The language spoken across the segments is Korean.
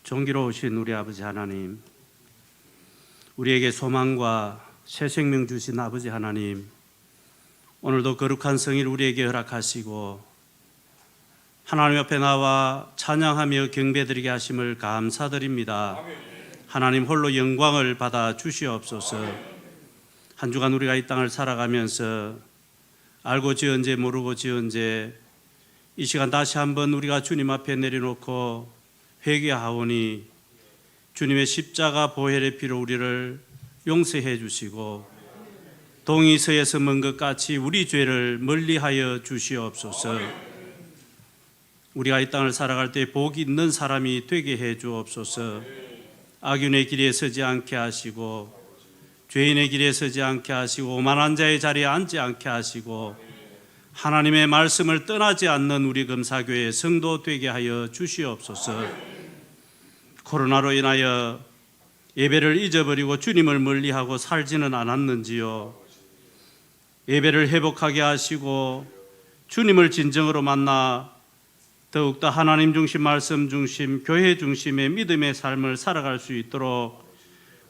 존귀로우신 우리 아버지 하나님, 우리에게 소망과 새 생명 주신 아버지 하나님, 오늘도 거룩한 성일 우리에게 허락하시고 하나님 앞에 나와 찬양하며 경배드리게 하심을 감사드립니다. 하나님 홀로 영광을 받아 주시옵소서. 한 주간 우리가 이 땅을 살아가면서 알고 지은 죄 모르고 지은 죄, 이 시간 다시 한번 우리가 주님 앞에 내려놓고 회개하오니 주님의 십자가 보혈의 피로 우리를 용서해 주시고 동이서에서 먼 것 같이 우리 죄를 멀리하여 주시옵소서. 우리가 이 땅을 살아갈 때 복이 있는 사람이 되게 해 주옵소서. 악인의 길에 서지 않게 하시고 죄인의 길에 서지 않게 하시고 오만한 자의 자리에 앉지 않게 하시고 하나님의 말씀을 떠나지 않는 우리 금사교회 성도 되게 하여 주시옵소서. 코로나로 인하여 예배를 잊어버리고 주님을 멀리하고 살지는 않았는지요. 예배를 회복하게 하시고 주님을 진정으로 만나 더욱더 하나님 중심, 말씀 중심, 교회 중심의 믿음의 삶을 살아갈 수 있도록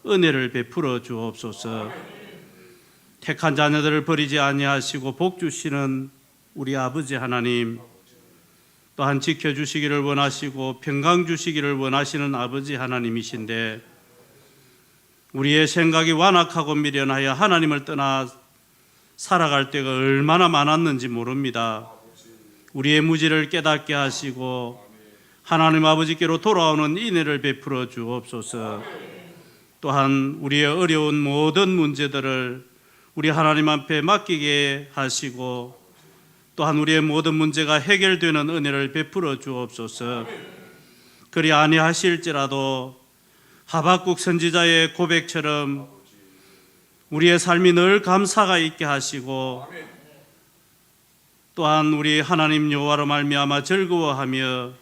은혜를 베풀어 주옵소서. 택한 자녀들을 버리지 아니하시고 복 주시는 우리 아버지 하나님, 또한 지켜주시기를 원하시고 평강 주시기를 원하시는 아버지 하나님이신데 우리의 생각이 완악하고 미련하여 하나님을 떠나 살아갈 때가 얼마나 많았는지 모릅니다. 우리의 무지를 깨닫게 하시고 하나님 아버지께로 돌아오는 인애를 베풀어 주옵소서. 또한 우리의 어려운 모든 문제들을 우리 하나님 앞에 맡기게 하시고 또한 우리의 모든 문제가 해결되는 은혜를 베풀어 주옵소서. 그리 아니하실지라도 하박국 선지자의 고백처럼 우리의 삶이 늘 감사가 있게 하시고 또한 우리 하나님 여호와로 말미암아 즐거워하며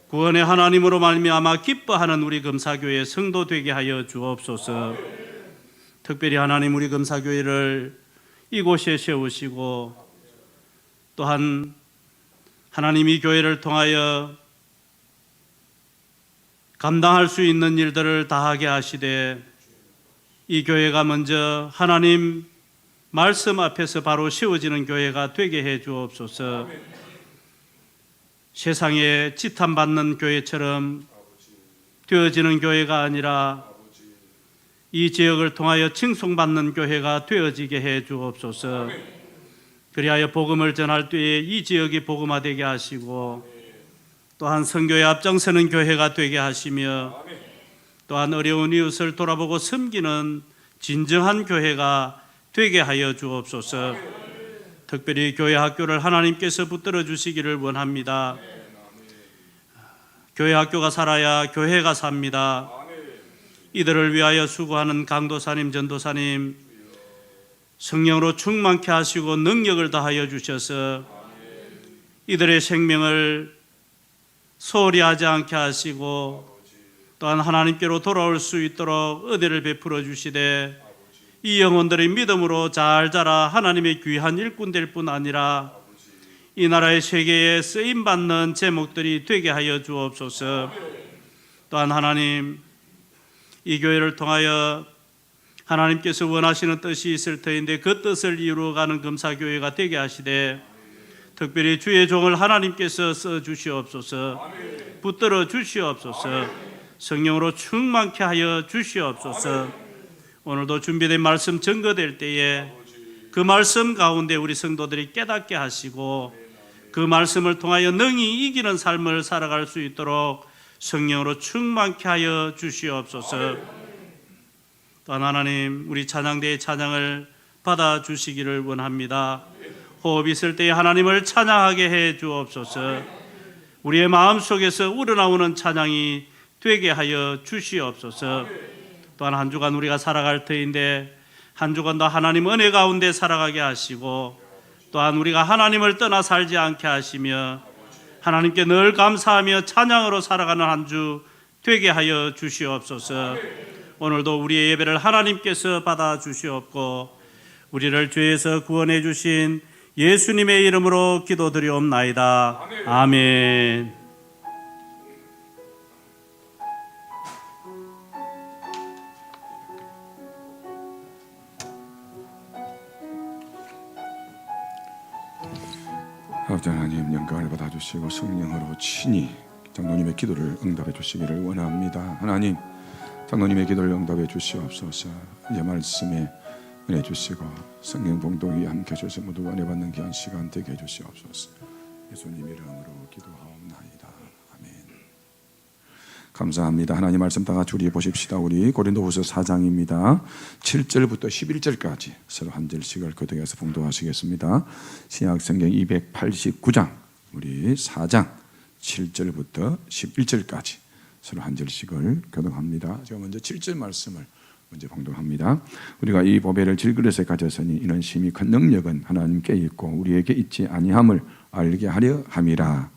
구원의 하나님으로 말미암아 기뻐하는 우리 금사교회 성도 되게 하여 주옵소서. 특별히 하나님 우리 금사교회를 이곳에 세우시고 또한 하나님 이 교회를 통하여 감당할 수 있는 일들을 다하게 하시되 이 교회가 먼저 하나님 말씀 앞에서 바로 세워지는 교회가 되게 해 주옵소서. 세상에 지탄받는 교회처럼 되어지는 교회가 아니라 이 지역을 통하여 칭송받는 교회가 되어지게 해 주옵소서. 그리하여 복음을 전할 때에 이 지역이 복음화되게 하시고 또한 선교에 앞장서는 교회가 되게 하시며 또한 어려운 이웃을 돌아보고 섬기는 진정한 교회가 되게 하여 주옵소서. 특별히 교회 학교를 하나님께서 붙들어 주시기를 원합니다. 교회 학교가 살아야 교회가 삽니다. 이들을 위하여 수고하는 강도사님, 전도사님 성령으로 충만케 하시고 능력을 다하여 주셔서 이들의 생명을 소홀히 하지 않게 하시고 또한 하나님께로 돌아올 수 있도록 은혜를 베풀어 주시되 이 영혼들이 믿음으로 잘 자라 하나님의 귀한 일꾼 될 뿐 아니라 이 나라의 세계에 쓰임받는 제목들이 되게 하여 주옵소서. 또한 하나님 이 교회를 통하여 하나님께서 원하시는 뜻이 있을 터인데 그 뜻을 이루어가는 금사교회가 되게 하시되 특별히 주의 종을 하나님께서 써주시옵소서. 붙들어 주시옵소서. 성령으로 충만케 하여 주시옵소서. 오늘도 준비된 말씀 증거될 때에 그 말씀 가운데 우리 성도들이 깨닫게 하시고 그 말씀을 통하여 능히 이기는 삶을 살아갈 수 있도록 성령으로 충만케 하여 주시옵소서. 또한 하나님 우리 찬양대의 찬양을 받아주시기를 원합니다. 호흡 있을 때에 하나님을 찬양하게 해 주옵소서. 우리의 마음속에서 우러나오는 찬양이 되게 하여 주시옵소서. 또한 한 주간 우리가 살아갈 터인데 한 주간도 하나님 은혜 가운데 살아가게 하시고 또한 우리가 하나님을 떠나 살지 않게 하시며 하나님께 늘 감사하며 찬양으로 살아가는 한 주 되게 하여 주시옵소서. 오늘도 우리의 예배를 하나님께서 받아 주시옵고 우리를 죄에서 구원해 주신 예수님의 이름으로 기도드리옵나이다. 아멘. 아버지 하나님 영광을 받아주시고 성령으로 친히 장로님의 기도를 응답해 주시기를 원합니다. 하나님 장로님의 기도를 응답해 주시옵소서. 이제 말씀에 은혜 주시고 성령 봉독이 함께 하셔서 모두 은혜 받는 귀한 시간 되게 해 주시옵소서. 예수님 이름으로 기도하옵나이다. 아멘. 감사합니다. 하나님 말씀 다 같이 우리 보십시다. 우리 고린도후서 4장입니다. 7절부터 11절까지 서로 한 절씩을 교독해서 봉독하시겠습니다. 신약성경 289장 우리 4장 7절부터 11절까지 서로 한 절씩을 교독합니다. 제가 먼저 7절 말씀을 먼저 봉독합니다. 우리가 이 보배를 질그릇에 가졌으니 이는 심히 큰 능력은 하나님께 있고 우리에게 있지 아니함을 알게 하려 함이라.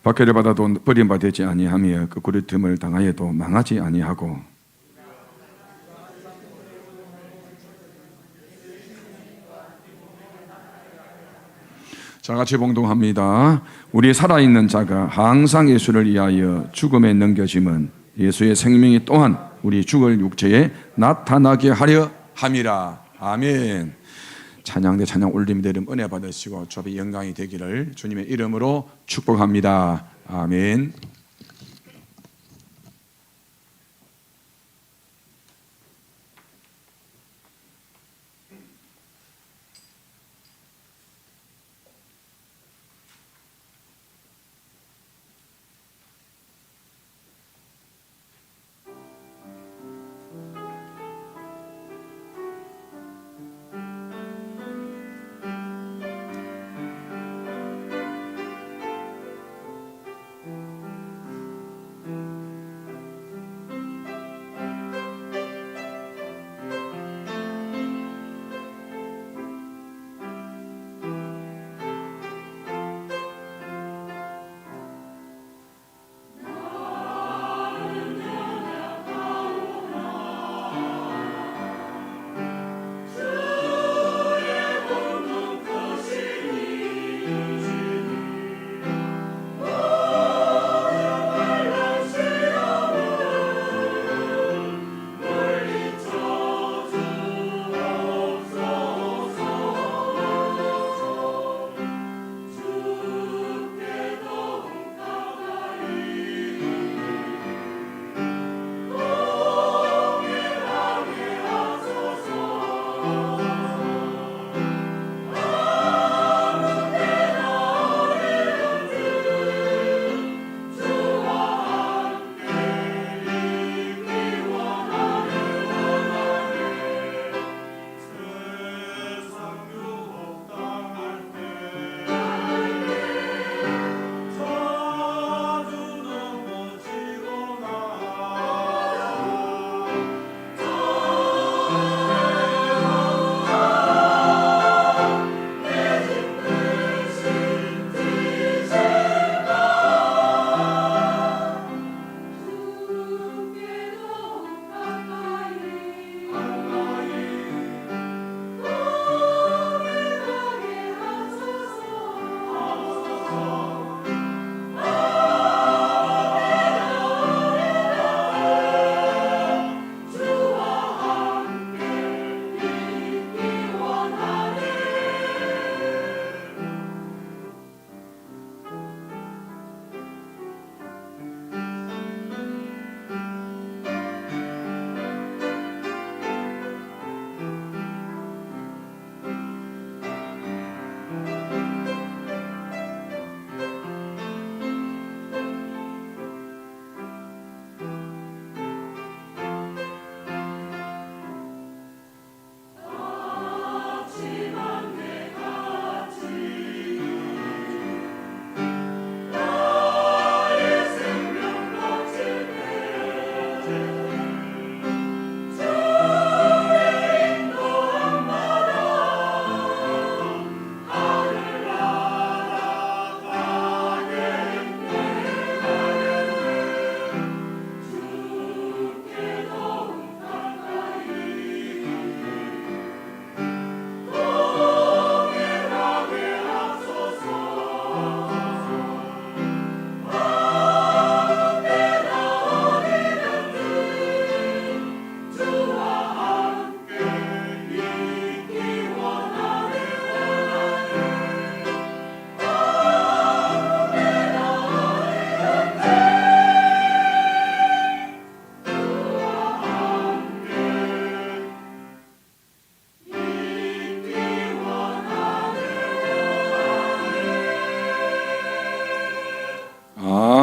박해를 받아도 버림받지 아니하며 그 구리틈을 당하여도 망하지 아니하고 자 같이 봉독합니다. 우리 살아있는 자가 항상 예수를 위하여 죽음에 넘겨짐은 예수의 생명이 또한 우리 죽을 육체에 나타나게 하려 함이라. 아멘. 찬양대 찬양 올림대 이름 은혜 받으시고 주의 영광이 되기를 주님의 이름으로 축복합니다. 아멘.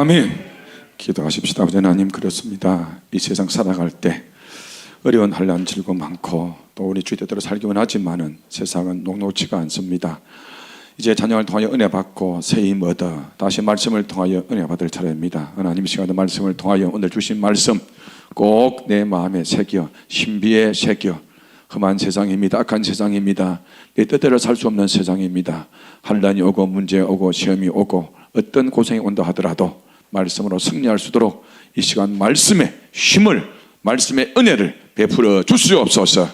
아멘. 기도하십시다. 아버지 하나님, 그렇습니다. 이 세상 살아갈 때 어려운 환난 질고 많고 또 우리 주의대로 살기만 하지만은 세상은 녹록지가 않습니다. 이제 자녀를 통하여 은혜 받고 새 힘 얻어 다시 말씀을 통하여 은혜 받을 차례입니다. 하나님, 이 시간에 말씀을 통하여 오늘 주신 말씀 꼭 내 마음에 새겨 신비에 새겨. 험한 세상입니다. 악한 세상입니다. 내 뜻대로 살 수 없는 세상입니다. 환난이 오고 문제 오고 시험이 오고 어떤 고생이 온다 하더라도 말씀으로 승리할 수 있도록 이 시간 말씀의 힘을, 말씀의 은혜를 베풀어 주시옵소서.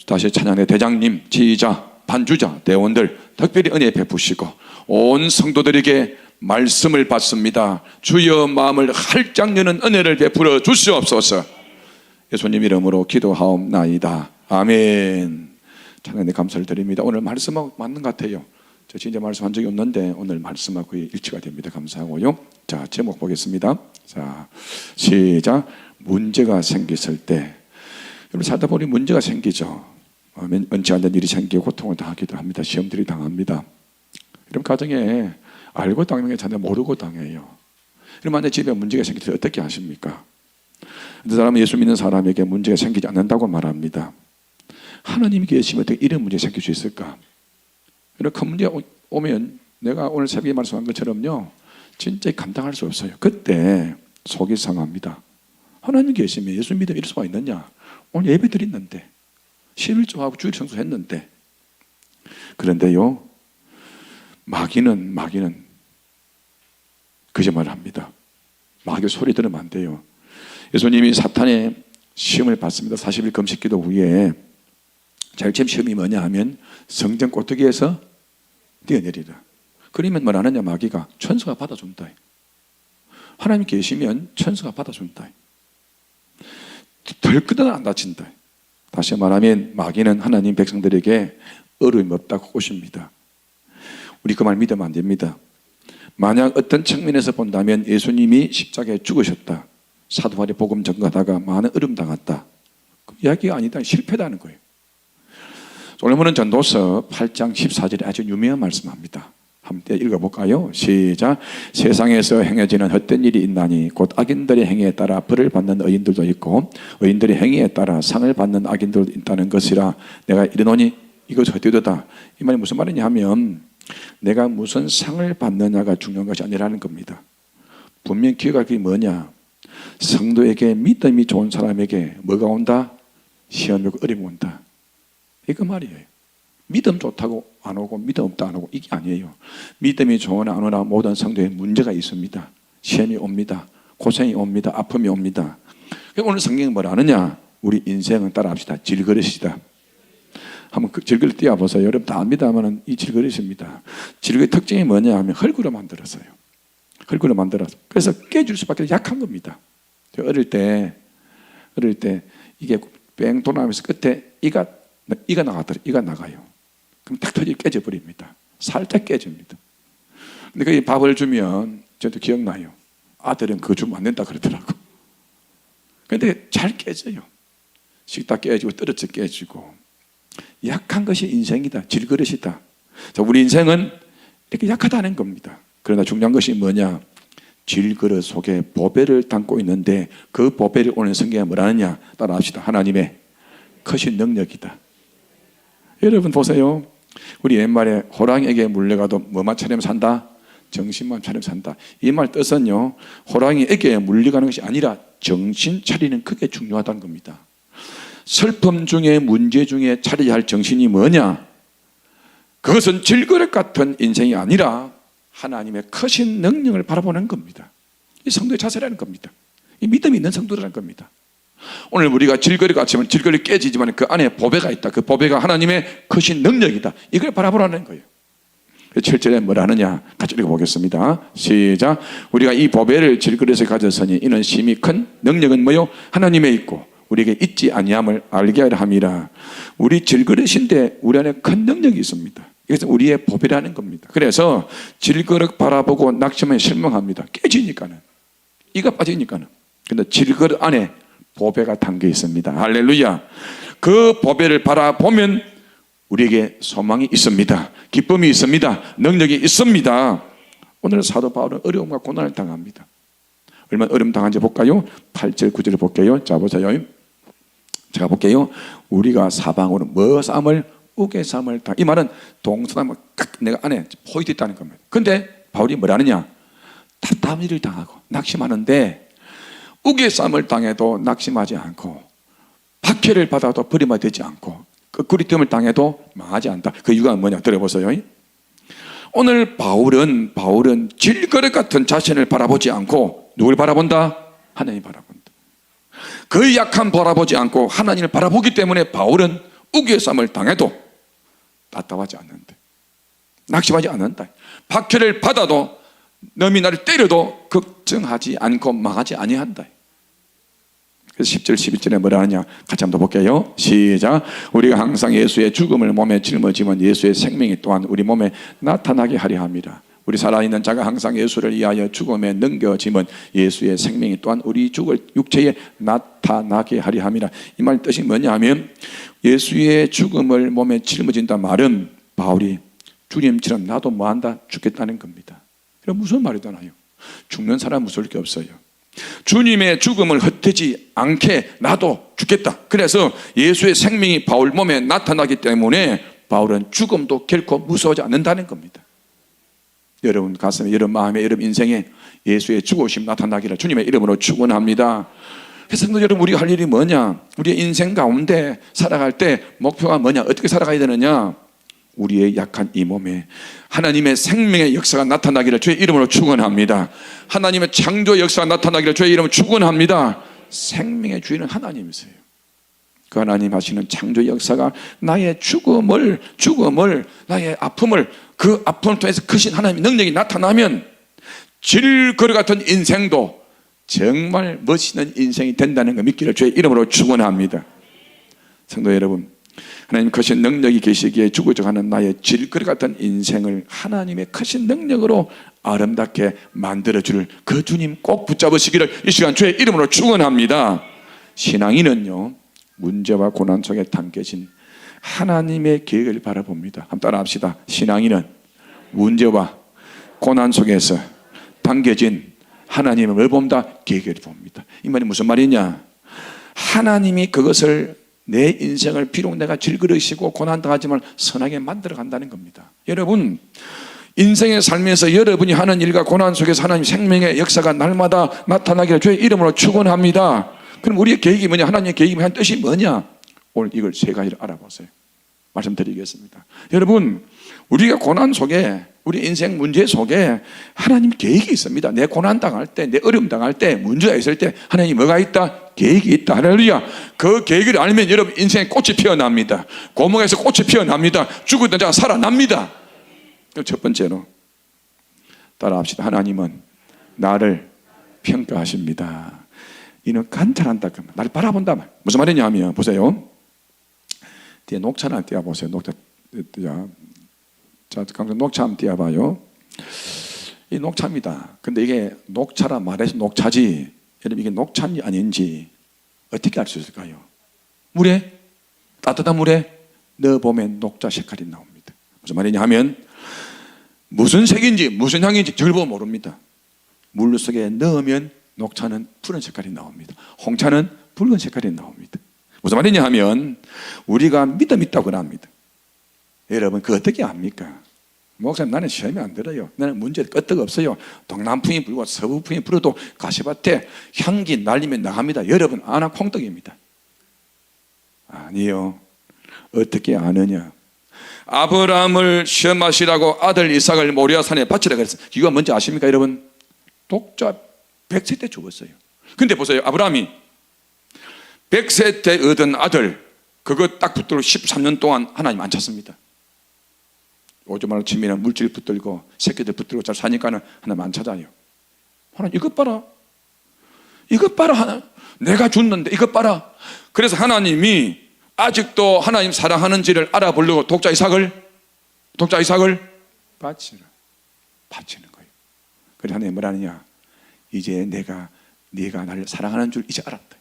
다시 찬양의 대장님, 지휘자, 반주자, 대원들 특별히 은혜 베푸시고 온 성도들에게 말씀을 받습니다. 주여 마음을 활짝 여는 은혜를 베풀어 주시옵소서. 예수님 이름으로 기도하옵나이다. 아멘. 찬양에 감사를 드립니다. 오늘 말씀하고 맞는 것 같아요. 저 진짜 말씀한 적이 없는데 오늘 말씀하고 일치가 됩니다. 감사하고요. 자, 제목 보겠습니다. 자, 시작. 문제가 생겼을 때, 여러분 살다 보니 문제가 생기죠. 원치 않는 일이 생기고 고통을 당하기도 합니다. 시험들이 당합니다. 이런 가정에 알고 당하는 게 전혀 모르고 당해요. 그럼 만약 집에 문제가 생길 때 어떻게 하십니까? 그 사람은 예수 믿는 사람에게 문제가 생기지 않는다고 말합니다. 하나님이 계시면 어떻게 이런 문제가 생길 수 있을까? 이런 큰 문제가 오면 내가 오늘 새벽에 말씀한 것처럼요, 진짜 감당할 수 없어요. 그때 속이 상합니다. 하나님 계시면 예수 믿으면 이럴 수가 있느냐? 오늘 예배 드렸는데 11조하고 주일 청소했는데. 그런데요, 마귀는 거짓말을 합니다. 마귀 소리 들으면 안 돼요. 예수님이 사탄의 시험을 받습니다. 40일 금식기도 후에 제일 처음 시험이 뭐냐 하면 성전 꼬투기에서 뛰어내리라. 그러면 뭘 하느냐? 마귀가 천사가 받아준다. 하나님 계시면 천사가 받아준다. 덜끄덕 안 다친다. 다시 말하면 마귀는 하나님 백성들에게 어려움이 없다고 꼬십니다. 우리 그 말 믿으면 안 됩니다. 만약 어떤 측면에서 본다면 예수님이 십자가에 죽으셨다, 사도 바울이 복음 전가하다가 많은 어려움 당했다, 그 이야기가 아니다. 실패다는 거예요. 솔로몬은 전도서 8장 14절에 아주 유명한 말씀합니다. 함께 읽어볼까요? 시작. 세상에서 행해지는 헛된 일이 있나니 곧 악인들의 행위에 따라 벌을 받는 의인들도 있고 의인들의 행위에 따라 상을 받는 악인들도 있다는 것이라 내가 이르노니 이것 헛되도다. 이 말이 무슨 말이냐 하면 내가 무슨 상을 받느냐가 중요한 것이 아니라는 겁니다. 분명 기억할 게 뭐냐? 성도에게 믿음이 좋은 사람에게 뭐가 온다? 시험이 오고 어려움이 온다. 이거 말이에요. 믿음 좋다고 안 오고 믿음 없다 안 오고 이게 아니에요. 믿음이 좋으나 안 오나 모든 성도에 문제가 있습니다. 시험이 옵니다. 고생이 옵니다. 아픔이 옵니다. 오늘 성경이 뭐라 하느냐? 우리 인생은 따라합시다. 질그릇이다. 한번 그 질그릇 띄워보세요. 여러분 다 압니다만 이 질그릇입니다. 질그릇 특징이 뭐냐 하면 흙으로 만들었어요. 흙으로 만들어서. 그래서 깨질 수밖에 약한 겁니다. 어릴 때 이게 뺑 돌아가면서 끝에 이가 나가더라고요. 이가 나가요. 그럼 딱 터지게 깨져버립니다. 살짝 깨집니다. 근데 그 밥을 주면 저도 기억나요. 아들은 그거 주면 안 된다 그러더라고. 근데 잘 깨져요. 식탁 깨지고 떨어져 깨지고. 약한 것이 인생이다. 질그릇이다. 자, 우리 인생은 이렇게 약하다는 겁니다. 그러나 중요한 것이 뭐냐? 질그릇 속에 보배를 담고 있는데 그 보배를 오늘 성경에 뭐라느냐? 따라합시다. 하나님의 크신 능력이다. 여러분 보세요. 우리 옛말에 호랑이에게 물려가도 뭐만 차리면 산다? 정신만 차리면 산다. 이 말 뜻은요, 호랑이에게 물려가는 것이 아니라 정신 차리는 그게 중요하다는 겁니다. 슬픔 중에 문제 중에 차려야 할 정신이 뭐냐? 그것은 질그릇 같은 인생이 아니라 하나님의 크신 능력을 바라보는 겁니다. 이 성도의 자세라는 겁니다. 이 믿음이 있는 성도라는 겁니다. 오늘 우리가 질그릇 같으면 질그릇 깨지지만 그 안에 보배가 있다. 그 보배가 하나님의 크신 능력이다. 이걸 바라보라는 거예요. 7절에 뭐라 하느냐? 같이 읽어보겠습니다. 시작. 우리가 이 보배를 질그릇에 가졌으니 이는 심히 큰 능력은 뭐요? 하나님에 있고 우리에게 있지 아니함을 알게 하려 함이라. 우리 질그릇인데 우리 안에 큰 능력이 있습니다. 이것은 우리의 보배라는 겁니다. 그래서 질그릇 바라보고 낙심하면 실망합니다. 깨지니까는, 이가 빠지니까는. 근데 질그릇 안에 보배가 담겨 있습니다. 할렐루야. 그 보배를 바라보면 우리에게 소망이 있습니다. 기쁨이 있습니다. 능력이 있습니다. 오늘 사도 바울은 어려움과 고난을 당합니다. 얼마나 어려움 당한지 볼까요? 8절 9절을 볼게요. 자 보세요. 제가 볼게요. 우리가 사방으로 뭐 싸움을 우게 싸움을 당. 이 말은 동서남북 내가 안에 포인트 있다는 겁니다. 근데 바울이 뭐라느냐? 답답한 일을 당하고 낙심하는데 우게 싸움을 당해도 낙심하지 않고 박해를 받아도 버림받지 않고 구리뜸을 당해도 망하지 않다. 그 이유가 뭐냐? 들어보세요. 오늘 바울은 질그릇 같은 자신을 바라보지 않고 누굴 바라본다? 하나님 바라본다. 그 약함 바라보지 않고 하나님을 바라보기 때문에 바울은 우기의 싸움을 당해도 답답하지 않는다. 낙심하지 않는다. 박해를 받아도 남이 나를 때려도 걱정하지 않고 망하지 아니한다. 그래서 10절 11절에 뭐라 하냐 같이 한번 더 볼게요. 시작. 우리가 항상 예수의 죽음을 몸에 짊어지면 예수의 생명이 또한 우리 몸에 나타나게 하려 합니다. 우리 살아있는 자가 항상 예수를 위하여 죽음에 넘겨지면 예수의 생명이 또한 우리 죽을 육체에 나타나게 하려 합니다. 이 말 뜻이 뭐냐 하면 예수의 죽음을 몸에 짊어진다는 말은 바울이 주님처럼 나도 뭐한다? 죽겠다는 겁니다. 그럼 무슨 말이잖아요. 죽는 사람 무서울 게 없어요. 주님의 죽음을 흩트지 않게 나도 죽겠다. 그래서 예수의 생명이 바울 몸에 나타나기 때문에 바울은 죽음도 결코 무서워하지 않는다는 겁니다. 여러분 가슴에, 여러분 마음에, 여러분 인생에 예수의 죽으심 나타나기를 주님의 이름으로 축원합니다. 그래서 여러분 우리가 할 일이 뭐냐? 우리의 인생 가운데 살아갈 때 목표가 뭐냐? 어떻게 살아가야 되느냐? 우리의 약한 이 몸에 하나님의 생명의 역사가 나타나기를 주의 이름으로 축원합니다. 하나님의 창조 역사가 나타나기를 주의 이름으로 축원합니다. 생명의 주인은 하나님이세요. 그 하나님 하시는 창조 역사가 나의 죽음을 나의 아픔을 그 아픔을 통해서 크신 하나님의 능력이 나타나면 질거리 같은 인생도 정말 멋있는 인생이 된다는 걸 믿기를 주의 이름으로 축원합니다. 성도 여러분, 하나님 크신 능력이 계시기에 죽어져가는 나의 질거리 같은 인생을 하나님의 크신 능력으로 아름답게 만들어줄 그 주님 꼭 붙잡으시기를 이 시간 주의 이름으로 축원합니다. 신앙인은요 문제와 고난 속에 담겨진 하나님의 계획을 바라봅니다. 한번 따라합시다. 신앙인은 문제와 고난 속에서 담겨진 하나님의 뭘 본다? 계획을 봅니다. 이 말이 무슨 말이냐? 하나님이 그것을 내 인생을 비록 내가 질그릇이고 고난당하지만 선하게 만들어 간다는 겁니다. 여러분 인생의 삶에서 여러분이 하는 일과 고난 속에서 하나님 생명의 역사가 날마다 나타나기를 주의 이름으로 축원합니다. 그럼 우리의 계획이 뭐냐? 하나님의 계획이 한 뜻이 뭐냐? 오늘 이걸 세 가지를 알아보세요. 말씀드리겠습니다. 여러분 우리가 고난 속에 우리 인생 문제 속에 하나님 계획이 있습니다. 내 고난 당할 때, 내 어려움 당할 때, 문제가 있을 때 하나님 뭐가 있다? 계획이 있다. 할렐루야. 그 계획을 알면 여러분 인생에 꽃이 피어납니다. 고목에서 꽃이 피어납니다. 죽었던 자가 살아납니다. 첫 번째로 따라합시다. 하나님은 나를 평가하십니다. 이는 관찰한다. 나를 바라본다. 무슨 말이냐면 보세요. 뒤에 녹차를 한번 띄워보세요. 녹차. 자, 녹차 한번 띄워봐요. 이 녹차입니다. 근데 이게 녹차라 말해서 녹차지 여러분 이게 녹차인지 아닌지 어떻게 알 수 있을까요? 물에 따뜻한 물에 넣어보면 녹차 색깔이 나옵니다. 무슨 말이냐 하면 무슨 색인지 무슨 향인지 저걸 보면 모릅니다. 물 속에 넣으면 녹차는 푸른 색깔이 나옵니다. 홍차는 붉은 색깔이 나옵니다. 무슨 말이냐 하면 우리가 믿음 있다고 합니다. 여러분 그 어떻게 압니까? 목사님 나는 시험이 안 들어요. 나는 문제 끄떡 없어요. 동남풍이 불고 서부풍이 불어도 가시밭에 향기 날리면 나갑니다. 여러분 아나 콩떡입니다. 아니요. 어떻게 아느냐? 아브라함을 시험하시라고 아들 이삭을 모리아산에 바치라 그랬어요. 이거 뭔지 아십니까 여러분? 독자 100세 때 죽었어요. 근데 보세요. 아브라함이 100세 때 얻은 아들 그거 딱 붙들고 13년 동안 하나님 안 찾습니다. 오줌마로 치면 물질 붙들고 새끼들 붙들고 잘 사니까는 하나님 안 찾아요. 하나님 이것 봐라. 이것 봐라. 하나 내가 줬는데 이것 봐라. 그래서 하나님이 아직도 하나님 사랑하는지를 알아보려고 독자 이삭을 바치는 거예요. 그래서 하나님 뭐라느냐? 이제 네가 나를 사랑하는 줄 이제 알았다.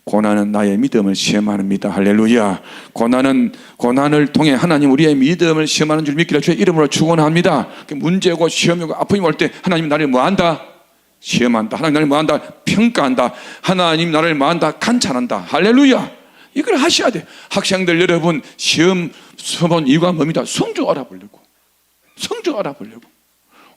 고난은 나의 믿음을 시험합니다. 할렐루야. 고난을 통해 하나님 우리의 믿음을 시험하는 줄 믿기를 주의 이름으로 축원합니다. 문제고 시험이고 아픔이 올 때 하나님 나를 뭐한다? 시험한다. 하나님 나를 뭐한다? 평가한다. 하나님 나를 뭐한다? 관찰한다. 할렐루야. 이걸 하셔야 돼. 학생들 여러분, 시험 서본 이유가 뭡니다? 성적 알아보려고. 성적 알아보려고.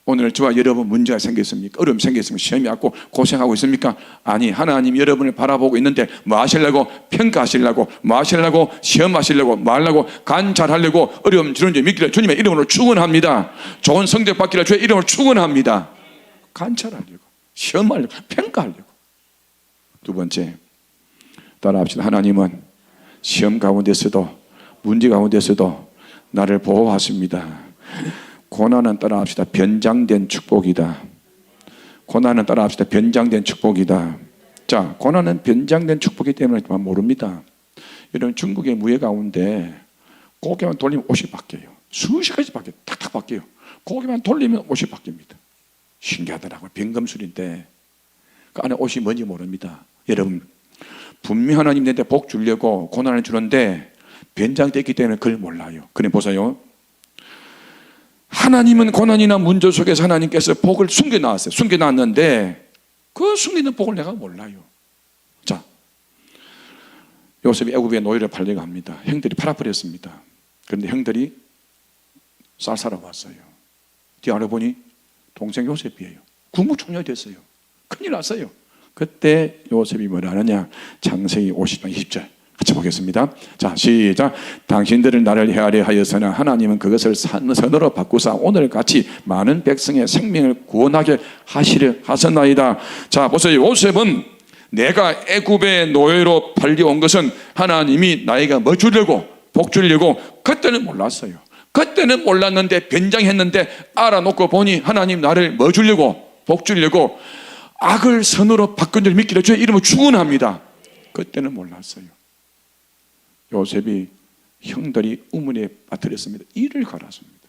오늘 저와 여러분 문제가 생겼습니까? 어려움 생겼습니까? 시험이 왔고 고생하고 있습니까? 아니, 하나님 여러분을 바라보고 있는데 뭐 하시려고? 평가하시려고, 뭐 하시려고? 시험하시려고, 뭐 하려고? 관찰하려고. 어려움 주는 줄 믿기를 주님의 이름으로 축원합니다. 좋은 성적 받기를 주의 이름으로 축원합니다. 관찰하려고, 시험하려고, 평가하려고. 두 번째, 따라합시다. 하나님은 시험 가운데서도, 문제 가운데서도 나를 보호하십니다. 고난은 따라합시다. 변장된 축복이다. 고난은 따라합시다. 변장된 축복이다. 자, 고난은 변장된 축복이기 때문에 모릅니다. 여러분, 중국의 무예 가운데 고개만 돌리면 옷이 바뀌어요. 수십 가지 바뀌어요. 탁탁 바뀌어요. 고개만 돌리면 옷이 바뀝니다. 신기하더라고요. 변금술인데 그 안에 옷이 뭔지 모릅니다. 여러분, 분명 하나님 내한테 복 주려고 고난을 주는데 변장됐기 때문에 그걸 몰라요. 그래 보세요. 하나님은 고난이나 문제 속에서 하나님께서 복을 숨겨놨어요. 숨겨놨는데 그 숨기는 복을 내가 몰라요. 자, 요셉이 애굽에 노예를 팔려고 합니다. 형들이 팔아버렸습니다. 그런데 형들이 쌀 사러 왔어요. 뒤에 알아보니 동생 요셉이에요. 국무총리가 됐어요. 큰일 났어요. 그때 요셉이 뭐라 하느냐? 창세기 50장 20절 같이 보겠습니다. 자, 시작. 당신들은 나를 헤아려 하여서는 하나님은 그것을 선으로 바꾸사 오늘 같이 많은 백성의 생명을 구원하게 하시려 하셨나이다. 자, 보세요. 요셉은 내가 애굽의 노예로 팔려온 것은 하나님이 나에게 뭐 주려고, 복 주려고, 그때는 몰랐어요. 그때는 몰랐는데 변장했는데 알아놓고 보니 하나님 나를 뭐 주려고, 복 주려고 악을 선으로 바꾼 줄 믿기를 주의 이름으로 축원합니다. 그때는 몰랐어요. 요셉이 형들이 우물에 빠뜨렸습니다. 이를 갈았습니다.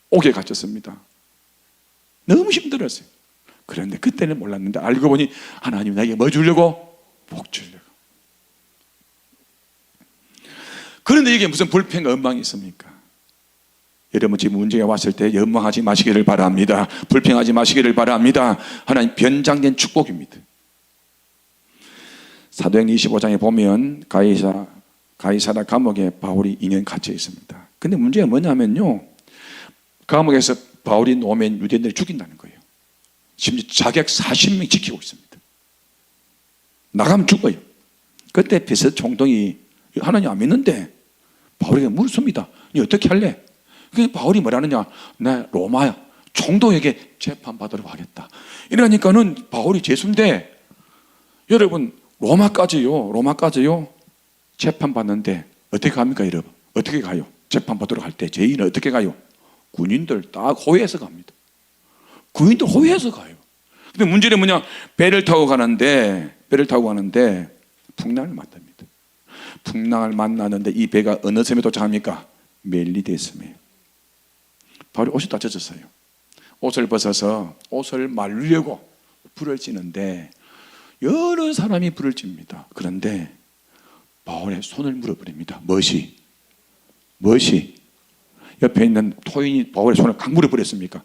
옥에 갇혔습니다. 너무 힘들었어요. 그런데 그때는 몰랐는데 알고 보니 하나님 나에게 뭐 주려고? 복 주려고. 그런데 이게 무슨 불평과 원망이 있습니까? 여러분, 지금 문제가 왔을 때 원망하지 마시기를 바랍니다. 불평하지 마시기를 바랍니다. 하나님 변장된 축복입니다. 사도행전 25장에 보면 가이사라 감옥에 바울이 2년 갇혀 있습니다. 근데 문제가 뭐냐면요, 감옥에서 바울이 놓으면 유대인들이 죽인다는 거예요. 심지어 자객 40명 지키고 있습니다. 나가면 죽어요. 그때 베셋 총독이 하나님 안 믿는데 바울에게 물습니다. 니 어떻게 할래? 그게 바울이 뭐라느냐? 나 로마 총독에게 재판받으러 가겠다. 이러니까는 바울이 죄수인데, 여러분, 로마까지요 재판받는데 어떻게 갑니까? 여러분, 어떻게 가요? 재판받으러 갈 때 죄인은 어떻게 가요? 군인들 다 호위해서 갑니다. 군인들 호위해서 가요. 근데 문제는 뭐냐? 배를 타고 가는데 풍랑을 만납니다. 풍랑을 만나는데 이 배가 어느 섬에 도착합니까? 멜리데 섬에. 바로 옷이 다 젖었어요. 옷을 벗어서 옷을 말리려고 불을 지는데 여러 사람이 불을 찝니다. 그런데 바울의 손을 물어버립니다. 멋이 옆에 있는 토인이 바울의 손을 강 물어버렸습니까?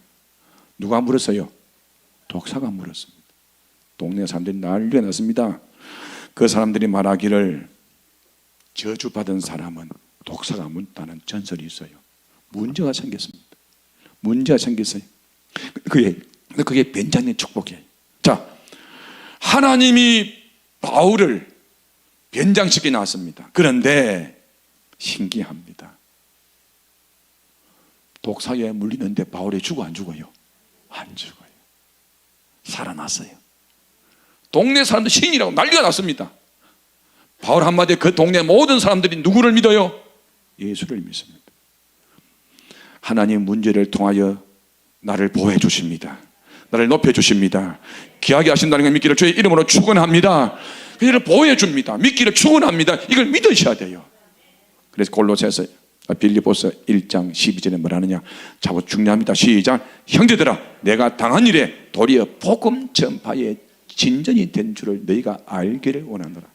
누가 물었어요? 독사가 물었습니다. 동네 사람들이 난리가 났습니다. 그 사람들이 말하기를 저주받은 사람은 독사가 문다는 전설이 있어요. 문제가 생겼습니다. 문제가 생겼어요. 그게 변장된 축복이에요. 자, 하나님이 바울을 변장시켜 놨습니다. 그런데 신기합니다. 독사에 물리는데 바울이 죽어 안 죽어요? 안 죽어요. 살아났어요. 동네 사람들 신이라고 난리가 났습니다. 바울 한마디에 그 동네 모든 사람들이 누구를 믿어요? 예수를 믿습니다. 하나님 문제를 통하여 나를 보호해 주십니다. 나를 높여 주십니다. 귀하게 하신다는 걸 믿기를 주의 이름으로 축원합니다. 그를 보호해 줍니다. 믿기를 축원합니다. 이걸 믿으셔야 돼요. 그래서 골로새서 빌립보서 1장 12절에 뭐라느냐? 자부 중요합니다. 시작. 형제들아, 내가 당한 일에 도리어 복음 전파에 진전이 된 줄을 너희가 알기를 원하노라.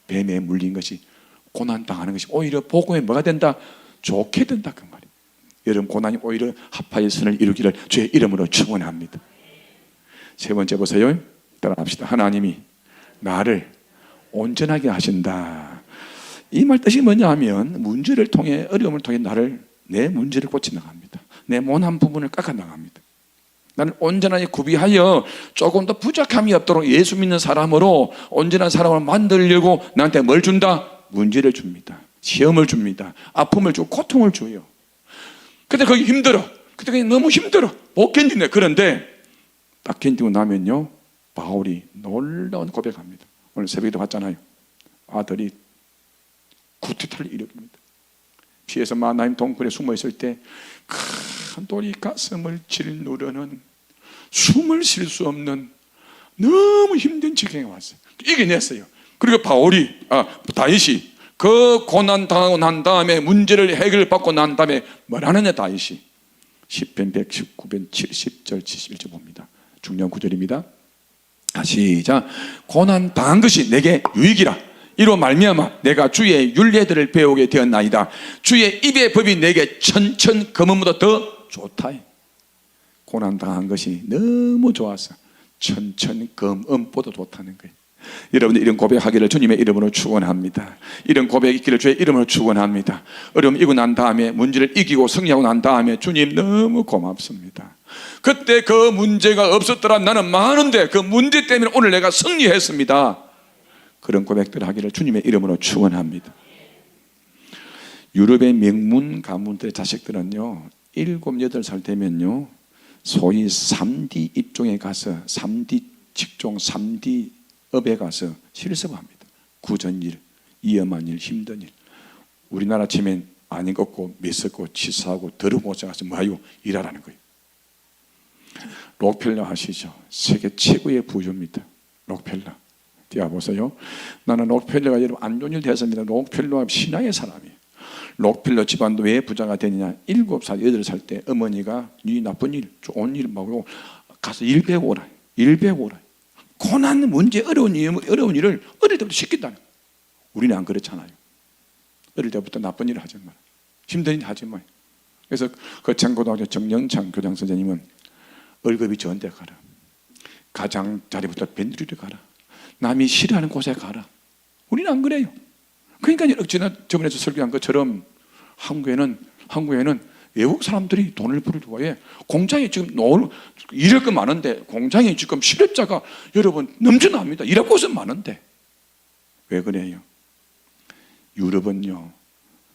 뱀에 물린 것이, 고난 당하는 것이 오히려 복음에 뭐가 된다? 좋게 된다, 그 말이에요. 여러분, 고난이 오히려 합하의 선을 이루기를 주의 이름으로 축원합니다. 세 번째 보세요. 따라합시다. 하나님이 나를 온전하게 하신다. 이 말 뜻이 뭐냐 하면 문제를 통해, 어려움을 통해 내 문제를 고쳐 나갑니다. 내 못한 부분을 깎아 나갑니다. 나는 온전하게 구비하여 조금 더 부족함이 없도록 예수 믿는 사람으로 온전한 사람을 만들려고 나한테 뭘 준다? 문제를 줍니다. 시험을 줍니다. 아픔을 주고 고통을 줘요. 근데 그게 힘들어. 그때 너무 힘들어. 못 견디네. 그런데 딱 견디고 나면요, 바울이 놀라운 고백합니다. 오늘 새벽에도 봤잖아요. 아들이 구티타를 일으킵니다. 피해서 마나임 동굴에 숨어 있을 때 큰 돌이 가슴을 짓누르는, 숨을 쉴 수 없는 너무 힘든 지경에 왔어요. 이겨냈어요. 그리고 다윗이 그 고난 당하고 난 다음에, 문제를 해결받고 난 다음에 뭘 하느냐. 다윗이 시편 119편 70절 71절 봅니다. 중요한 구절입니다. 시작. 고난 당한 것이 내게 유익이라. 이로 말미암아 내가 주의 율례들을 배우게 되었나이다. 주의 입의 법이 내게 천천 금음보다 더 좋다. 고난 당한 것이 너무 좋아서 천천 금음보다 좋다는 거예요. 여러분들 이런 고백하기를 주님의 이름으로 축원합니다. 이런 고백 있기를 주의 이름으로 축원합니다. 어려움 이기고 난 다음에, 문제를 이기고 승리하고 난 다음에 주님 너무 고맙습니다. 그때 그 문제가 없었더라 나는 망하는데 그 문제 때문에 오늘 내가 승리했습니다. 그런 고백들 하기를 주님의 이름으로 축원합니다. 유럽의 명문 가문들의 자식들은요, 7, 8살 되면요, 소위 3D 입종에 가서 3D 직종, 3D 업에 가서 실습합니다. 굳은 일, 위험한 일, 힘든 일. 우리나라 치면 안 익었고 메썩고 치사하고 더러운 곳에 가서 뭐하요? 일하라는 거예요. 록펠러 아시죠? 세계 최고의 부유입니다. 록펠러. 띄워보세요. 나는 록펠러가 여러분 안 좋은 일 됐습니다. 록펠러가 신앙의 사람이에요. 록펠러 집안도 왜 부자가 되느냐? 7살, 8살 때 어머니가 네 나쁜 일, 좋은 일 말고 가서 일 배우라. 일 배우라. 고난, 문제, 어려운 일을 어릴 때부터 시킨다는 거예요. 우리는 안 그렇잖아요. 어릴 때부터 나쁜 일을 하지 마라. 힘든 일 하지 마요. 그래서 거창고등학교 정영창 교장 선생님은 월급이 좋은 데 가라. 가장 자리부터 밴드리를 가라. 남이 싫어하는 곳에 가라. 우리는 안 그래요. 그러니까 저번에 설교한 것처럼 한국에는 외국 사람들이 돈을 벌고, 왜? 공장에 지금 일할 거 많은데, 공장에 지금 실업자가 여러분 넘쳐납니다. 일할 곳은 많은데. 왜 그래요? 유럽은요,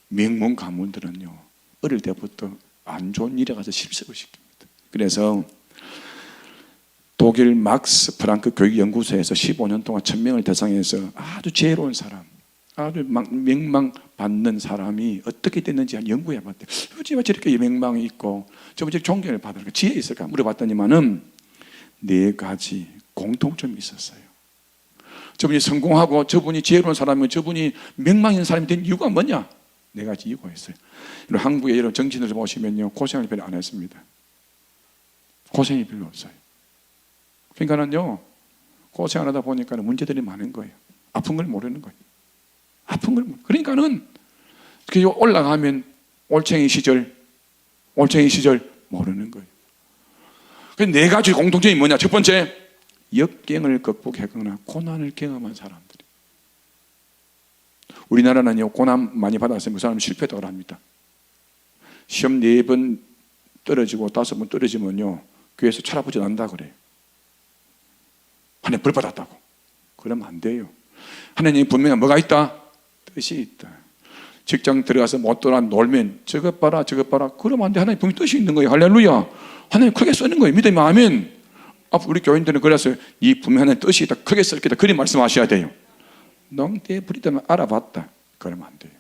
명문 가문들은요, 어릴 때부터 안 좋은 일에 가서 실습을 시킵니다. 그래서 독일 막스 프랑크 교육연구소에서 15년 동안 1000명을 대상해서 아주 지혜로운 사람, 아주 명망받는 사람이 어떻게 됐는지 연구해봤대요. 왜 저렇게 명망이 있고 저분이 존경을 받을까, 지혜 있을까 물어봤더니만은 4가지 공통점이 있었어요. 저분이 성공하고 저분이 지혜로운 사람이고 저분이 명망 있는 사람이 된 이유가 뭐냐? 4가지 이유가 있어요. 한국에 여러분 정치인들 보시면요, 고생을 별로 안 했습니다. 고생이 별로 없어요. 그러니까는요, 고생 안 하다 보니까 문제들이 많은 거예요. 아픈 걸 모르는 거예요. 아픈 걸 모르는 거예요. 그러니까는 올라가면 올챙이 시절 모르는 거예요. 그 4가지 공통점이 뭐냐? 첫 번째, 역경을 극복하거나 고난을 경험한 사람들이. 우리나라는요, 고난 많이 받았으면 그 사람은 실패다고 합니다. 시험 4번 떨어지고 5번 떨어지면요, 교회에서 철학부지 난다 그래요. 하나님 벌 받았다고. 그러면 안 돼요. 하나님이 분명히 뭐가 있다? 뜻이 있다. 직장 들어가서 못 돌아 놀면 저것 봐라 그러면 안 돼. 하나님 분명히 뜻이 있는 거예요. 할렐루야. 하나님 크게 쓰는 거예요. 믿으면 아멘. 우리 교인들은 그래서 이 분명히 하나님 뜻이 있다, 크게 쓸 거다, 그리 말씀하셔야 돼요. 농대에 부리다면 알아봤다, 그러면 안 돼요.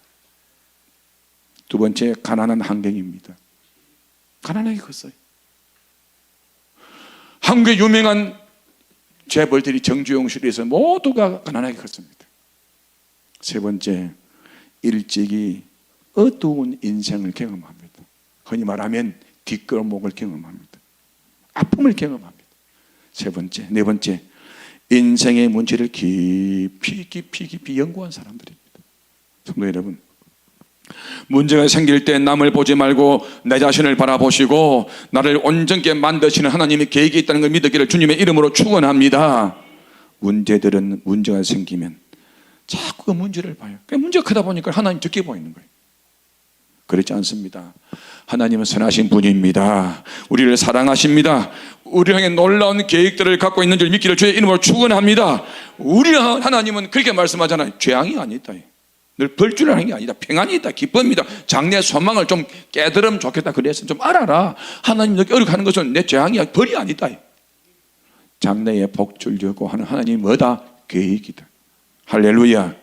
두 번째, 가난한 환경입니다. 가난하게 컸어요. 한국의 유명한 재벌들이 정주영 시대에서 모두가 가난하게 컸습니다. 세 번째, 일찍이 어두운 인생을 경험합니다. 흔히 말하면 뒷걸목을 경험합니다. 아픔을 경험합니다. 네 번째, 인생의 문제를 깊이 연구한 사람들입니다. 성도 여러분, 문제가 생길 때 남을 보지 말고 내 자신을 바라보시고 나를 온전케 만드시는 하나님의 계획이 있다는 걸 믿기를 주님의 이름으로 축원합니다. 문제가 생기면 자꾸 그 문제를 봐요. 그 문제가 크다 보니까 하나님 적게 보이는 거예요. 그렇지 않습니다. 하나님은 선하신 분입니다. 우리를 사랑하십니다. 우리를 향해 놀라운 계획들을 갖고 있는 줄 믿기를 주의 이름으로 축원합니다. 우리 하나님은 그렇게 말씀하잖아요. 재앙이 아니다. 늘 벌주를 하는 게 아니다. 평안이 있다. 기쁨이다. 장래 소망을 좀 깨달으면 좋겠다. 그래서 좀 알아라. 하나님 이렇게 어렵게 하는 것은 내 재앙이야. 벌이 아니다. 장래에 복줄 주고 하는 하나님이 뭐다? 계획이다. 할렐루야.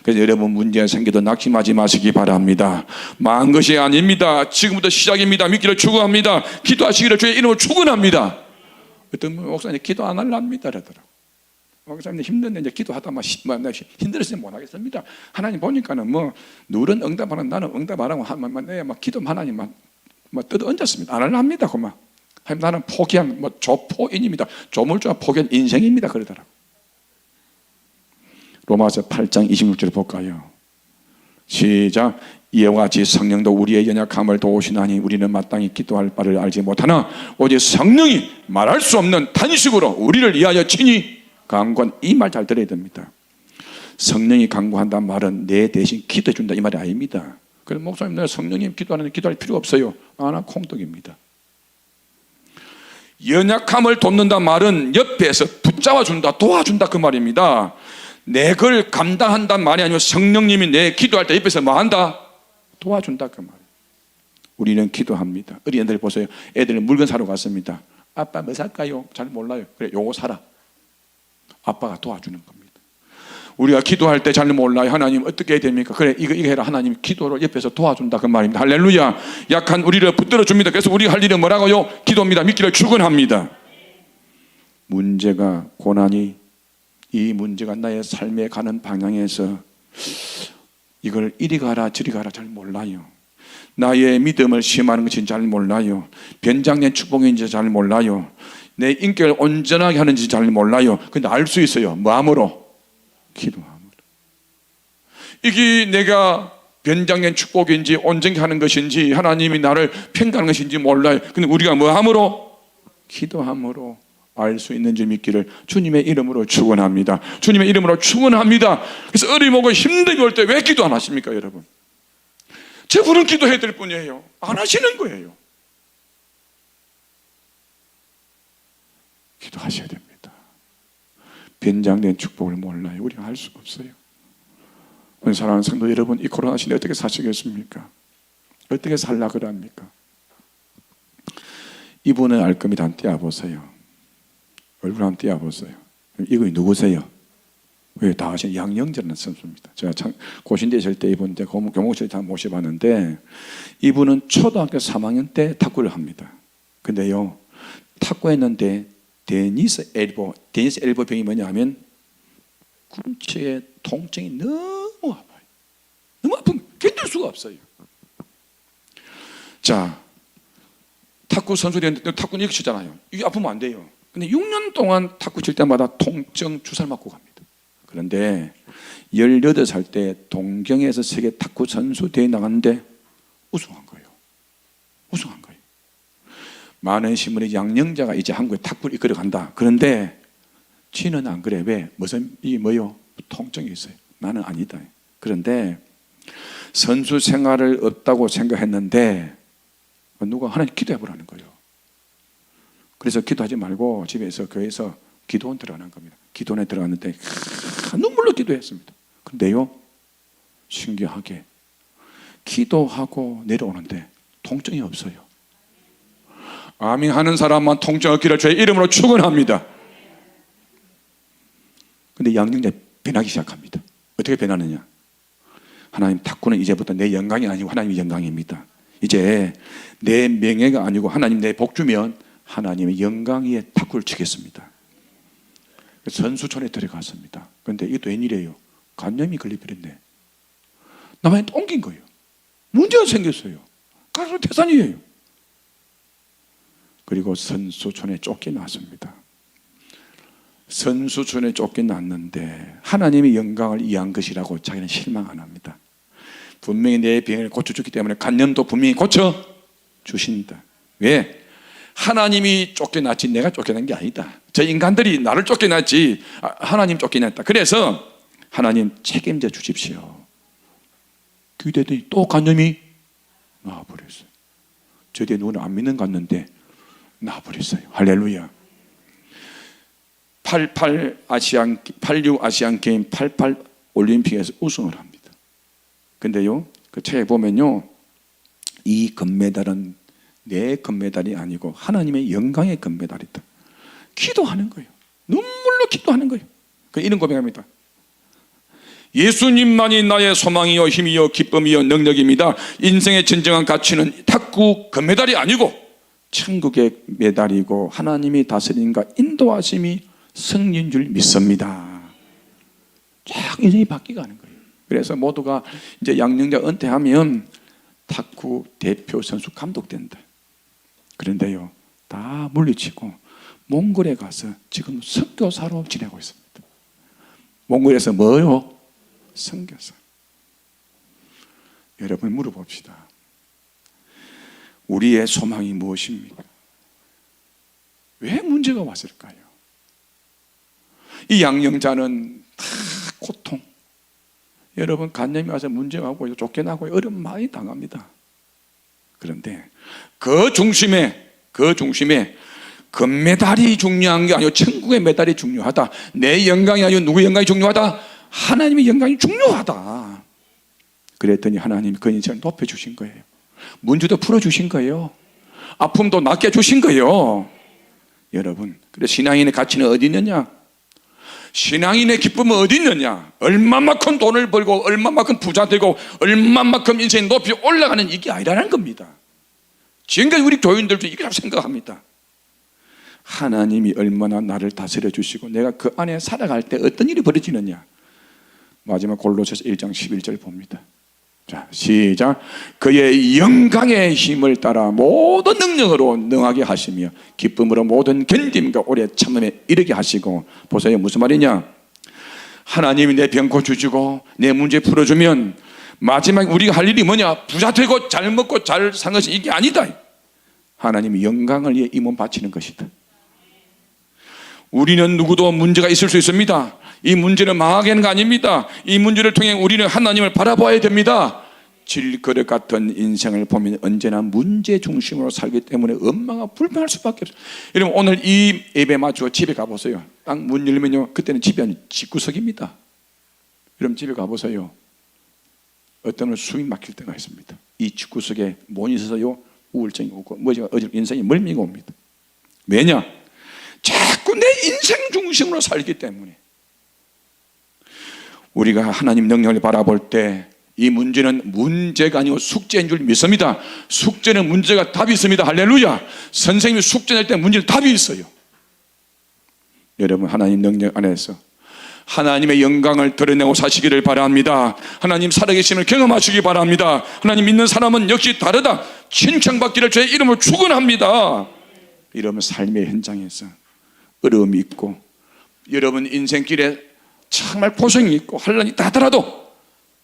그래서 여러분 문제가 생겨도 낙심하지 마시기 바랍니다. 망한 것이 아닙니다. 지금부터 시작입니다. 믿기를 축원합니다. 기도하시기를 주의 이름으로 축원합니다. 어떤 목사님 기도 안 할랍니다 그러더라고요. 목사님 힘든데 이제 기도하다 힘들어서 못 하겠습니다. 하나님 보니까는 뭐 누른 응답하는 나는 응답 안 하고 막 기도 하나님만 뜯어 얹었습니다. 안 할랍니다. 그만. 나는 포기한 조포인입니다. 조물주와 포기한 인생입니다. 그러더라고요. 로마서 8장 26절을 볼까요? 시작. 이와 같이 성령도 우리의 연약함을 도우시나니 우리는 마땅히 기도할 바를 알지 못하나 오직 성령이 말할 수 없는 탄식으로 우리를 위하여 친히 강구한. 이 말 잘 들어야 됩니다. 성령이 강구한다는 말은 내 대신 기도해 준다 이 말이 아닙니다. 그래서 목사님 내가 성령님 기도하는데 기도할 필요 없어요. 나 콩떡입니다. 연약함을 돕는다 말은 옆에서 붙잡아 준다 도와준다 그 말입니다. 내 걸 감당한다는 말이 아니고 성령님이 내 기도할 때 옆에서 뭐 한다? 도와준다 그 말이에요. 우리는 기도합니다. 어린 애들 보세요. 애들은 물건 사러 갔습니다. 아빠 뭐 살까요? 잘 몰라요. 그래 요거 사라. 아빠가 도와주는 겁니다. 우리가 기도할 때 잘 몰라요. 하나님 어떻게 해야 됩니까? 그래 이거 해라. 하나님 기도를 옆에서 도와준다 그 말입니다. 할렐루야. 약한 우리를 붙들어 줍니다. 그래서 우리가 할 일은 뭐라고요? 기도입니다. 믿기를 축원합니다. 문제가 고난이 이 문제가 나의 삶에 가는 방향에서 이걸 이리 가라 저리 가라 잘 몰라요. 나의 믿음을 시험하는 것인지 잘 몰라요. 변장된 축복인지 잘 몰라요. 내 인격을 온전하게 하는지 잘 몰라요. 근데 알 수 있어요. 뭐함으로? 기도함으로. 이게 내가 변장된 축복인지 온전히 하는 것인지 하나님이 나를 평가하는 것인지 몰라요. 근데 우리가 뭐함으로? 기도함으로 알 수 있는 줄 믿기를 주님의 이름으로 축원합니다. 주님의 이름으로 축원합니다. 그래서 어림없고 힘들게 올 때 왜 기도 안 하십니까 여러분? 제불은 기도해야 될 뿐이에요. 안 하시는 거예요. 기도하셔야 됩니다. 변장된 축복을 몰라요. 우리가 할 수가 없어요. 사랑하는 성도 여러분, 이 코로나 시대에 어떻게 사시겠습니까? 어떻게 살라 그럽니까? 이분은 알 겁니다. 한번 띄워보세요. 얼굴 한번 띄워보세요. 이분이 누구세요? 왜 다 아시는 양영재라는 선수입니다. 제가 고신대 있을 때 이분 교목실에 다 모셔봤는데 이분은 초등학교 3학년 때 탁구를 합니다. 근데요 탁구했는데 데니스 엘보 병이 뭐냐면 꿈치의 통증이 너무 아파요. 너무 아프면 견딜 수가 없어요. 자, 탁구 선수들이 탁구는 이렇게 치잖아요. 이게 아프면 안 돼요. 근데 6년 동안 탁구 칠 때마다 통증 주사를 맞고 갑니다. 그런데 18살 때 동경에서 세계 탁구 선수 대회 나갔는데 우승한 거예요. 우승한 거예요. 많은 신문에 양영자가 이제 한국에 탁구를 이끌어 간다. 그런데 지는 안 그래. 왜? 무슨 이 뭐요? 통증이 있어요. 나는 아니다. 그런데 선수 생활을 없다고 생각했는데 누가 하나님 기도해 보라는 거예요. 그래서 기도하지 말고 집에서 교회에서 기도원 들어가는 겁니다. 기도원에 들어갔는데 눈물로 기도했습니다. 그런데요 신기하게 기도하고 내려오는데 통증이 없어요. 아멘 하는 사람만 통증 없기를 주의 이름으로 축원합니다. 근데 양영자 변하기 시작합니다. 어떻게 변하느냐? 하나님 탁구는 이제부터 내 영광이 아니고 하나님의 영광입니다. 이제 내 명예가 아니고 하나님 내 복 주면 하나님의 영광 위에 탁구를 치겠습니다. 선수촌에 들어갔습니다. 그런데 이게 웬일이에요? 간염이 걸려버렸네. 나만이 옮긴 거예요. 문제가 생겼어요. 가서 태산이에요. 그리고 선수촌에 쫓겨났습니다. 선수촌에 쫓겨났는데 하나님의 영광을 이해한 것이라고 자기는 실망 안 합니다. 분명히 내 병을 고쳐주기 때문에 간염도 분명히 고쳐주신다. 왜? 하나님이 쫓겨났지 내가 쫓겨난 게 아니다. 저 인간들이 나를 쫓겨났지 하나님 쫓겨났다. 그래서 하나님 책임져 주십시오. 기도했더니 또 간염이 나와버렸어요. 저뒤에 누구는 안 믿는 것 같는데 나와버렸어요. 할렐루야. 86 아시안게임 88 올림픽에서 우승을 합니다. 근데요, 그 책에 보면요, 이 금메달은 내 금메달이 아니고 하나님의 영광의 금메달이다. 기도하는 거예요. 눈물로 기도하는 거예요. 이런 고백합니다. 예수님만이 나의 소망이요 힘이요 기쁨이요 능력입니다. 인생의 진정한 가치는 탁구 금메달이 아니고 천국의 메달이고 하나님이 다스림과 인도하심이 승리인 줄 믿습니다. 쫙 인생이 바뀌어가는 거예요. 그래서 모두가 이제 양령자 은퇴하면 탁구 대표 선수 감독된다. 그런데요, 다 물리치고 몽골에 가서 지금 선교사로 지내고 있습니다. 몽골에서 뭐요? 선교사. 여러분 물어봅시다. 우리의 소망이 무엇입니까? 왜 문제가 왔을까요? 이 양령자는 다 고통. 여러분 간염이 와서 문제가 오고 쫓겨나고 어려움 많이 당합니다. 그런데 그 중심에 금메달이 중요한 게 아니고 천국의 메달이 중요하다. 내 영광이 아니고 누구의 영광이 중요하다? 하나님의 영광이 중요하다. 그랬더니 하나님이 그 인생을 높여주신 거예요. 문제도 풀어주신 거예요. 아픔도 낫게 해주신 거예요. 여러분, 그래서 신앙인의 가치는 어디 있느냐? 신앙인의 기쁨은 어디 있느냐? 얼마만큼 돈을 벌고 얼마만큼 부자 되고 얼마만큼 인생이 높이 올라가는 이게 아니라는 겁니다. 지금까지 우리 교인들도 이렇게 생각합니다. 하나님이 얼마나 나를 다스려 주시고 내가 그 안에 살아갈 때 어떤 일이 벌어지느냐. 마지막 골로새서 1장 11절 봅니다. 자, 시작. 그의 영광의 힘을 따라 모든 능력으로 능하게 하시며 기쁨으로 모든 견딤과 오래 참음에 이르게 하시고. 보세요, 무슨 말이냐? 하나님이 내 병 고쳐주고 내 문제 풀어주면 마지막에 우리가 할 일이 뭐냐? 부자 되고 잘 먹고 잘 산 것이 이게 아니다. 하나님이 영광을 위해 이 몸 바치는 것이다. 우리는 누구도 문제가 있을 수 있습니다. 이 문제는 망하게 하는 거 아닙니다. 이 문제를 통해 우리는 하나님을 바라봐야 됩니다. 질그릇 같은 인생을 보면 언제나 문제 중심으로 살기 때문에 엄마가 불편할 수밖에 없어요. 여러분 오늘 이 예배 마치고 집에 가보세요. 딱 문 열면요, 그때는 집이 아니고 집구석입니다. 여러분 집에 가보세요. 어떤 건 숨이 막힐 때가 있습니다. 이 집구석에 mon이 있어서요 우울증이 오고 인생이 멀미가 옵니다. 왜냐? 자꾸 내 인생 중심으로 살기 때문에. 우리가 하나님 능력을 바라볼 때 이 문제는 문제가 아니고 숙제인 줄 믿습니다. 숙제는 문제가 답이 있습니다. 할렐루야. 선생님이 숙제 낼 때 문제는 답이 있어요. 여러분 하나님 능력 안에서 하나님의 영광을 드러내고 사시기를 바랍니다. 하나님 살아계심을 경험하시기 바랍니다. 하나님 믿는 사람은 역시 다르다. 칭찬받기를 주의 이름으로 축원합니다. 이러면 삶의 현장에서 어려움이 있고 여러분 인생길에 정말 고생이 있고 환란이 있다 하더라도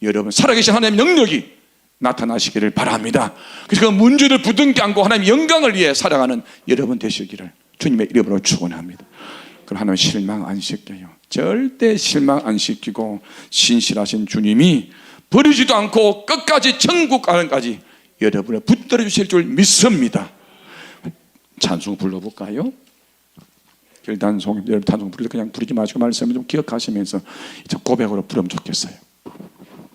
여러분 살아계신 하나님의 능력이 나타나시기를 바랍니다. 그래서 그 문제를 부둥켜 안고 하나님의 영광을 위해 살아가는 여러분 되시기를 주님의 이름으로 축원합니다. 그럼 하나님 실망 안 시켜요. 절대 실망 안 시키고 신실하신 주님이 버리지도 않고 끝까지 천국 가는까지 여러분을 붙들어 주실 줄 믿습니다. 찬송 불러볼까요? 단송, 여러분 단송 부를 때 그냥 부르지 마시고 말씀을 좀 기억하시면서 고백으로 부르면 좋겠어요.